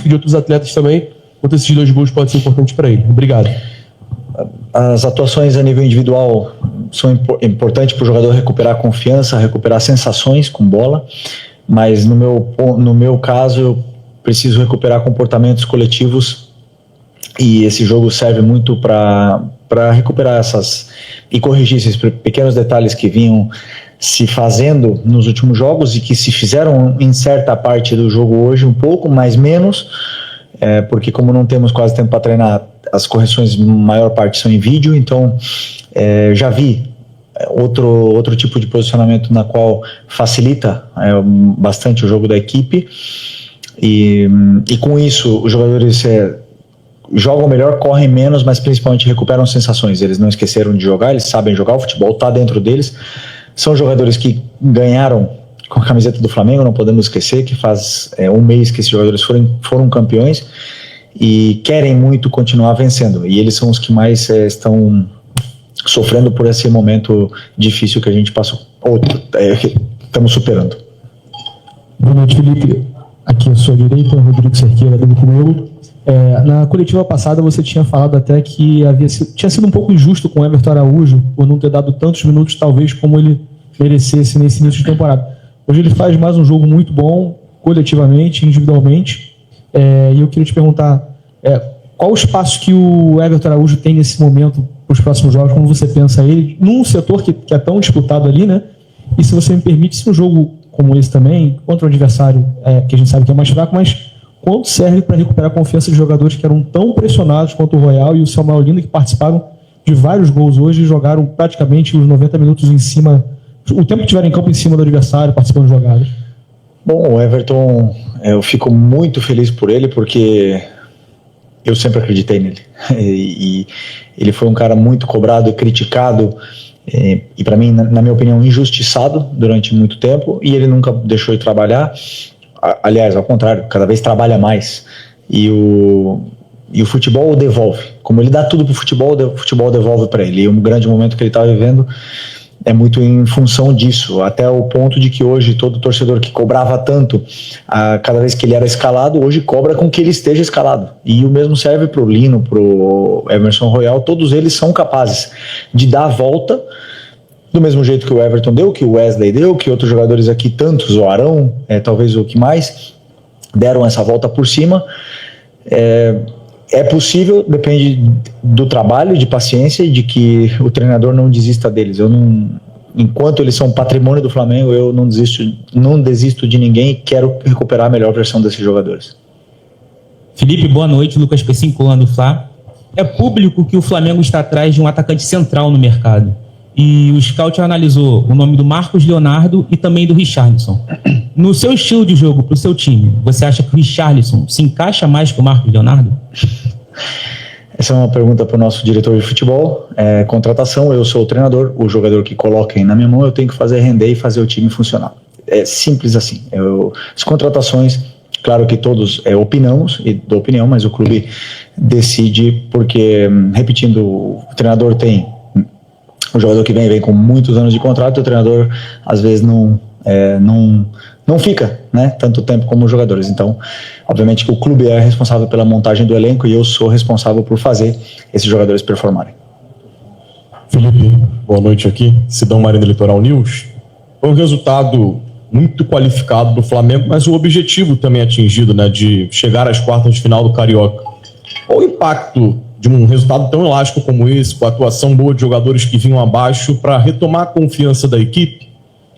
física de outros atletas também, quanto esses 2 gols podem ser importantes para ele. Obrigado. As atuações a nível individual são importantes para o jogador recuperar a confiança, recuperar sensações com bola, mas no meu caso eu preciso recuperar comportamentos coletivos, e esse jogo serve muito para recuperar e corrigir esses pequenos detalhes que vinham se fazendo nos últimos jogos e que se fizeram em certa parte do jogo hoje, um pouco, mas menos, porque como não temos quase tempo para treinar, as correções, maior parte são em vídeo, então já vi outro tipo de posicionamento na qual facilita bastante o jogo da equipe, e com isso os jogadores jogam melhor, correm menos, mas principalmente recuperam sensações. Eles não esqueceram de jogar, eles sabem jogar, o futebol está dentro deles. São jogadores que ganharam com a camiseta do Flamengo, não podemos esquecer que faz um mês que esses jogadores foram campeões e querem muito continuar vencendo, e eles são os que mais estão sofrendo por esse momento difícil que a gente passou, estamos superando. Boa noite, Felipe. Aqui à sua direita, Rodrigo Cerqueira, do comigo. Na coletiva passada você tinha falado até que tinha sido um pouco injusto com o Everton Araújo por não ter dado tantos minutos, talvez, como ele merecesse nesse início de temporada. Hoje ele faz mais um jogo muito bom, coletivamente, individualmente, e eu queria te perguntar qual o espaço que o Everton Araújo tem nesse momento para os próximos jogos, como você pensa ele, num setor que é tão disputado ali, né? E se você me permite, se um jogo como esse também, contra o adversário que a gente sabe que é mais fraco, mas quanto serve para recuperar a confiança de jogadores que eram tão pressionados quanto o Royal e o Samuel Lino, que participaram de vários gols hoje e jogaram praticamente os 90 minutos em cima, o tempo que tiveram em campo em cima do adversário, participando de jogadas? Bom, o Everton, eu fico muito feliz por ele, porque eu sempre acreditei nele. E ele foi um cara muito cobrado e criticado, e para mim, na minha opinião, injustiçado durante muito tempo, e ele nunca deixou de trabalhar. Aliás, ao contrário, cada vez trabalha mais, e o futebol o devolve. Como ele dá tudo pro futebol, o futebol devolve para ele, e um grande momento que ele está vivendo é muito em função disso, até o ponto de que hoje todo torcedor que cobrava tanto cada vez que ele era escalado, hoje cobra com que ele esteja escalado, e o mesmo serve pro Lino, pro Emerson Royal. Todos eles são capazes de dar a volta do mesmo jeito que o Everton deu, que o Wesley deu, que outros jogadores aqui, tantos, o Arão, talvez o que mais, deram essa volta por cima. É possível, depende do trabalho, de paciência e de que o treinador não desista deles. Enquanto eles são patrimônio do Flamengo, eu não desisto de ninguém e quero recuperar a melhor versão desses jogadores. Felipe, boa noite. Lucas Pessincola do Fla. É público que o Flamengo está atrás de um atacante central no mercado. E o scout analisou o nome do Marcos Leonardo e também do Richarlison. No seu estilo de jogo, para o seu time, você acha que o Richarlison se encaixa mais que o Marcos Leonardo? Essa é uma pergunta para o nosso diretor de futebol. Contratação, eu sou o treinador, o jogador que coloquem na minha mão, eu tenho que fazer render e fazer o time funcionar. É simples assim. As contratações, claro que todos opinamos e dou opinião, mas o clube decide, porque, repetindo, o treinador tem o jogador que vem com muitos anos de contrato, e o treinador às vezes não fica, né, tanto tempo como os jogadores. Então, obviamente que o clube é responsável pela montagem do elenco e eu sou responsável por fazer esses jogadores performarem. Felipe, boa noite aqui, Sidão Marina Litoral News. Foi um resultado muito qualificado do Flamengo, mas o objetivo também atingido, né, de chegar às quartas de final do Carioca. Qual o impacto de um resultado tão elástico como esse, com a atuação boa de jogadores que vinham abaixo, para retomar a confiança da equipe?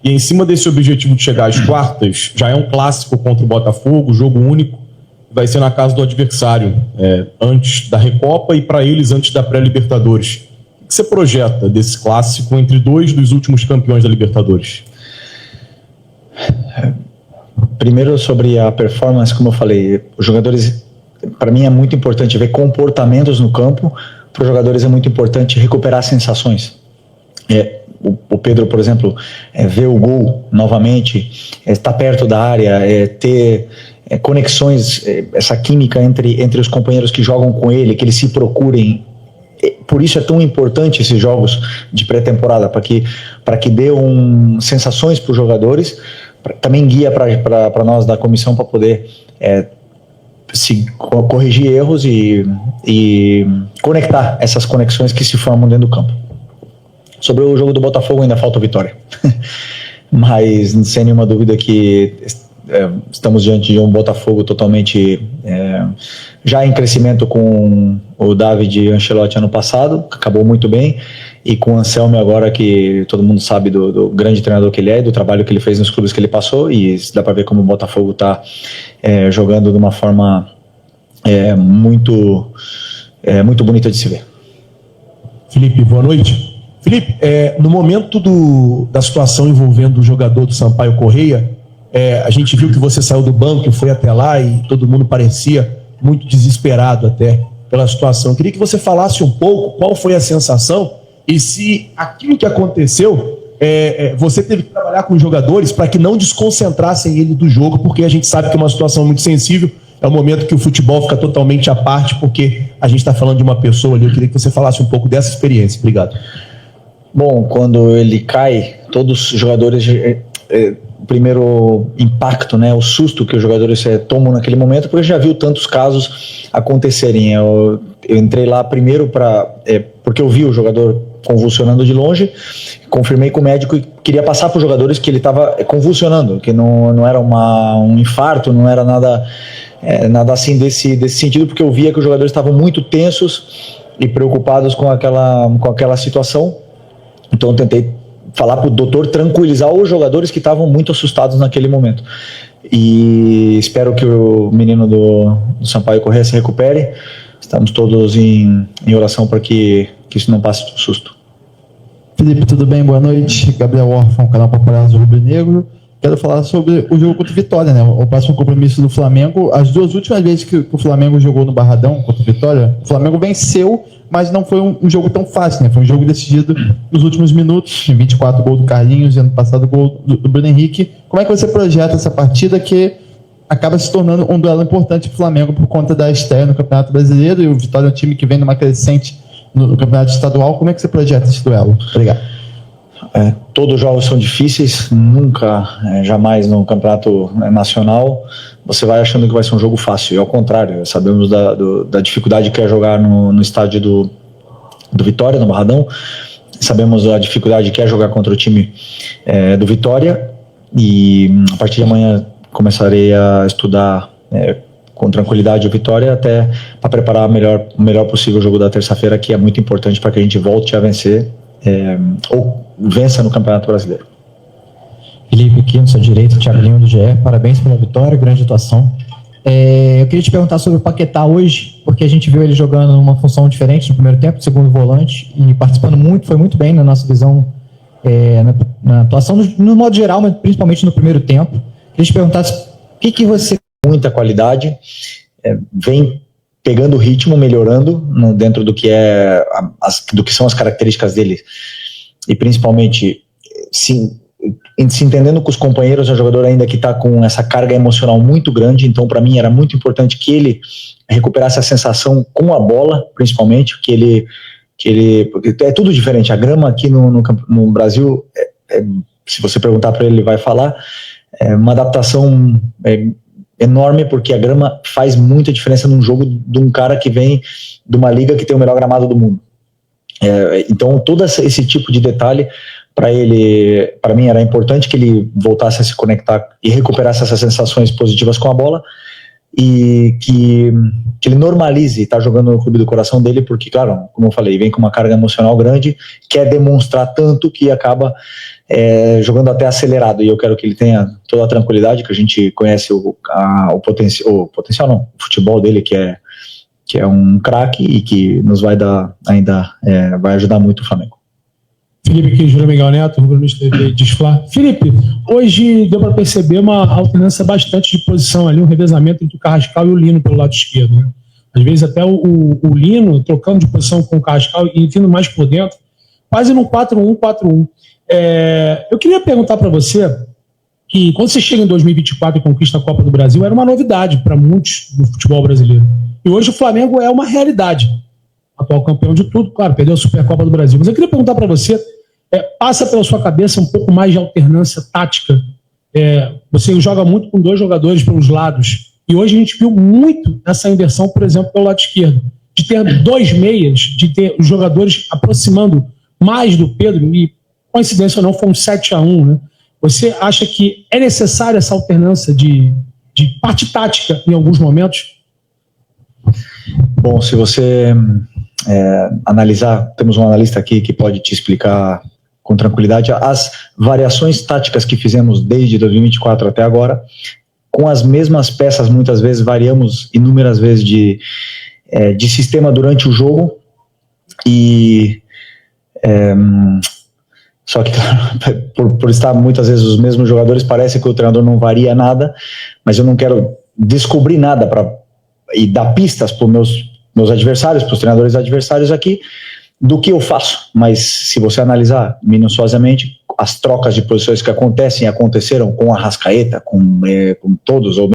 E em cima desse objetivo de chegar às quartas, já é um clássico contra o Botafogo, jogo único, vai ser na casa do adversário, antes da Recopa e para eles antes da pré-Libertadores. O que você projeta desse clássico entre dois dos últimos campeões da Libertadores? Primeiro, sobre a performance, como eu falei, os jogadores, para mim é muito importante ver comportamentos no campo, para os jogadores é muito importante recuperar sensações. O Pedro, por exemplo, ver o gol novamente, estar perto da área, ter conexões, essa química entre os companheiros que jogam com ele, que eles se procurem. Por isso é tão importante esses jogos de pré-temporada, para que dê sensações para os jogadores, também guia para nós da comissão, para poder corrigir erros e conectar essas conexões que se formam dentro do campo. Sobre o jogo do Botafogo, ainda falta vitória. Mas sem nenhuma dúvida que estamos diante de um Botafogo totalmente já em crescimento, com o David Ancelotti ano passado, que acabou muito bem, e com o Anselmo agora, que todo mundo sabe do grande treinador que ele é, do trabalho que ele fez nos clubes que ele passou, e dá para ver como o Botafogo está jogando de uma forma muito bonita de se ver. Felipe, boa noite. Felipe, no momento da situação envolvendo o jogador do Sampaio Corrêa, a gente viu que você saiu do banco e foi até lá e todo mundo parecia muito desesperado até pela situação. Eu queria que você falasse um pouco qual foi a sensação e se aquilo que aconteceu, você teve que trabalhar com os jogadores para que não desconcentrassem ele do jogo, porque a gente sabe que é uma situação muito sensível, é um momento que o futebol fica totalmente à parte, porque a gente está falando de uma pessoa ali. Eu queria que você falasse um pouco dessa experiência. Obrigado. Bom, quando ele cai, todos os jogadores... o primeiro impacto, né, o susto que os jogadores tomam naquele momento, porque já viu tantos casos acontecerem. Eu entrei lá primeiro porque eu vi o jogador convulsionando de longe, confirmei com o médico e queria passar para os jogadores que ele estava convulsionando, que não era um infarto, não era nada assim desse sentido, porque eu via que os jogadores estavam muito tensos e preocupados com aquela situação. Então eu tentei falar para o doutor tranquilizar os jogadores que estavam muito assustados naquele momento. E espero que o menino do Sampaio Corrêa se recupere. Estamos todos em oração para que isso não passe de susto. Felipe, tudo bem? Boa noite. Gabriel Orfão, canal Popular do Rubro Negro. Quero falar sobre o jogo contra o Vitória, né? O próximo compromisso do Flamengo. As duas últimas vezes que o Flamengo jogou no Barradão contra o Vitória, o Flamengo venceu, mas não foi um jogo tão fácil, né? Foi um jogo decidido nos últimos minutos. 24 gols do Carlinhos e ano passado gol do Bruno Henrique. Como é que você projeta essa partida que acaba se tornando um duelo importante para o Flamengo por conta da estreia no Campeonato Brasileiro, e o Vitória é um time que vem numa crescente no Campeonato Estadual? Como é que você projeta esse duelo? Obrigado. Todos os jogos são difíceis, nunca, jamais no campeonato nacional você vai achando que vai ser um jogo fácil, e ao contrário, sabemos da dificuldade que é jogar no estádio do Vitória, no Barradão, sabemos a dificuldade que é jogar contra o time do Vitória, e a partir de amanhã começarei a estudar com tranquilidade o Vitória, até para preparar o melhor possível o jogo da terça-feira, que é muito importante para que a gente volte a vencer ou vença no Campeonato Brasileiro. Felipe, aqui na sua direita, Thiago Lima do GE, parabéns pela vitória, grande atuação. Eu queria te perguntar sobre o Paquetá hoje, porque a gente viu ele jogando numa função diferente no primeiro tempo, segundo volante, e participando muito, foi muito bem na nossa visão, na atuação no modo geral, mas principalmente no primeiro tempo. Queria te perguntar o que você... Muita qualidade, vem pegando o ritmo, melhorando dentro do que do que são as características dele, e principalmente se entendendo com os companheiros. É um jogador ainda que está com essa carga emocional muito grande, então para mim era muito importante que ele recuperasse a sensação com a bola, principalmente, porque é tudo diferente. A grama aqui no Brasil, se você perguntar para ele vai falar, é uma adaptação enorme, porque a grama faz muita diferença num jogo de um cara que vem de uma liga que tem o melhor gramado do mundo. Então todo esse tipo de detalhe para mim era importante, que ele voltasse a se conectar e recuperasse essas sensações positivas com a bola, e que ele normalize estar jogando no clube do coração dele, porque, claro, como eu falei, vem com uma carga emocional grande, quer demonstrar tanto que acaba jogando até acelerado, e eu quero que ele tenha toda a tranquilidade, que a gente conhece o potencial não, o futebol dele, que é um craque, e que nos vai dar ainda, vai ajudar muito o Flamengo. Felipe aqui, Júlio Miguel Neto, Rubro Negro Desfla. Felipe, hoje deu para perceber uma alternância bastante de posição ali, um revezamento entre o Carrascal e o Lino pelo lado esquerdo, né? Às vezes até o Lino trocando de posição com o Carrascal e vindo mais por dentro, quase num 4-1-4-1. Eu queria perguntar para você que quando você chega em 2024 e conquista a Copa do Brasil, era uma novidade para muitos do futebol brasileiro. E hoje o Flamengo é uma realidade. Atual campeão de tudo, claro, perdeu a Supercopa do Brasil. Mas eu queria perguntar para você, passa pela sua cabeça um pouco mais de alternância tática? Você joga muito com dois jogadores pelos lados, E hoje a gente viu muito essa inversão, por exemplo, pelo lado esquerdo, de ter 2 meias, de ter os jogadores aproximando mais do Pedro, e coincidência ou não, foi um 7-1, né? Você acha que é necessária essa alternância de parte tática em alguns momentos? Bom, se você analisar, temos um analista aqui que pode te explicar com tranquilidade as variações táticas que fizemos desde 2024 até agora. Com as mesmas peças, muitas vezes variamos inúmeras vezes de sistema durante o jogo, e só que, claro, por estar muitas vezes os mesmos jogadores, parece que o treinador não varia nada, mas eu não quero descobrir nada e dar pistas para os meus adversários, para os treinadores adversários aqui, do que eu faço. Mas se você analisar minuciosamente, as trocas de posições que aconteceram com a Arrascaeta, com todos, ou